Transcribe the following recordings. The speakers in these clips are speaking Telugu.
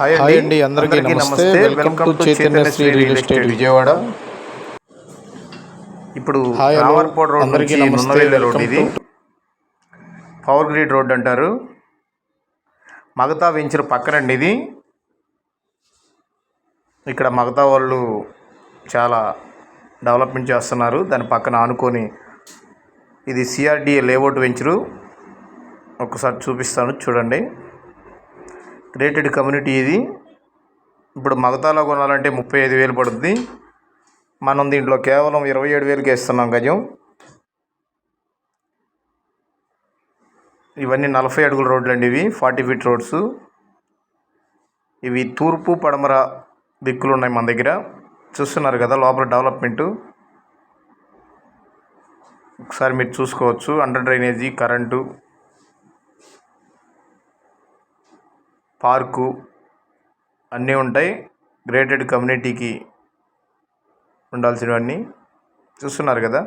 హాయ్ అండి, అందరికీ నమస్తే. Welcome to Chaitanyasri real estate Vijayawada. ఇప్పుడు హాయ్ హలో, రామర్పాడు రోడ్ అందరికీ నుంచి నమస్తే. నున్నవేలి రోడ్ వెల్కమ్ ఇది. టు పవర్ గ్రిడ్ రోడ్ అంటారు. మగతా వెంచర్ పక్కనండి ఇది. ఇక్కడ మగతా వాళ్ళు చాలా డెవలప్మెంట్ చేస్తున్నారు. దాని పక్కన ఆనుకొని ఇది సిఆర్డిఏ లేఅవుట్ వెంచరు. ఒకసారి చూపిస్తాను చూడండి. రేటెడ్ కమ్యూనిటీ ఇది. ఇప్పుడు మగతాలో కొనాలంటే 35,000 పడుతుంది. మనం దీంట్లో కేవలం 27,000కి ఇస్తున్నాం గజం. ఇవన్నీ 40 అడుగుల రోడ్లు అండి. ఇవి 40 ఫీట్ రోడ్స్. ఇవి తూర్పు పడమర దిక్కులు ఉన్నాయి మన దగ్గర. చూస్తున్నారు కదా లోపల డెవలప్మెంటు. ఒకసారి మీరు చూసుకోవచ్చు. అండర్ డ్రైనేజీ, కరెంటు, పార్కు అన్నీ ఉంటాయి. గ్రేటెడ్ కమ్యూనిటీకి ఉండాల్సినవన్నీ చూస్తున్నారు కదా.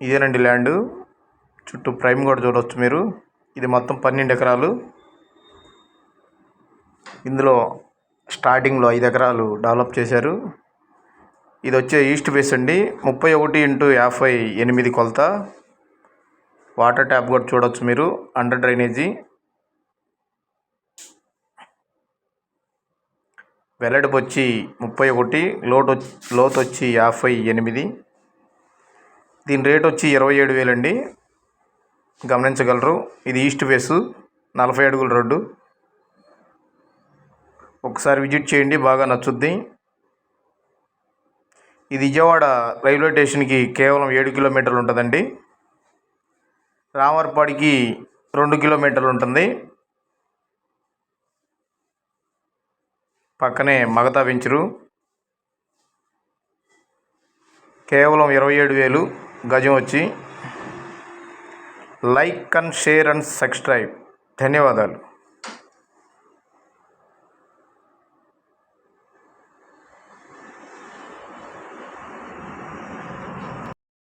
ఇదేనండి ల్యాండు. చుట్టూ ప్రైమ్ కూడా చూడవచ్చు మీరు. ఇది మొత్తం 12 ఎకరాలు. ఇందులో స్టార్టింగ్లో 5 ఎకరాలు డెవలప్ చేశారు. ఇది వచ్చే ఈస్ట్ ఫేస్ అండి. 31x58 కొలత. వాటర్ ట్యాప్ కూడా చూడవచ్చు మీరు. అండర్ డ్రైనేజీ, వెడల్పు వచ్చి 31, లోతు వచ్చి 58. దీని రేట్ వచ్చి 27,000 అండి. గమనించగలరు. ఇది ఈస్ట్ ఫేసు, 40 అడుగుల రోడ్డు. ఒకసారి విజిట్ చేయండి, బాగా నచ్చుద్ది. ఇది విజయవాడ రైల్వే స్టేషన్కి కేవలం 7 కిలోమీటర్లు ఉంటుందండి. రామర్పాడికి 2 కిలోమీటర్లు ఉంటుంది. పక్కనే మగతా వెంచరు. కేవలం 27,000 గజం వచ్చి. Like and share and subscribe. ధన్యవాదాలు.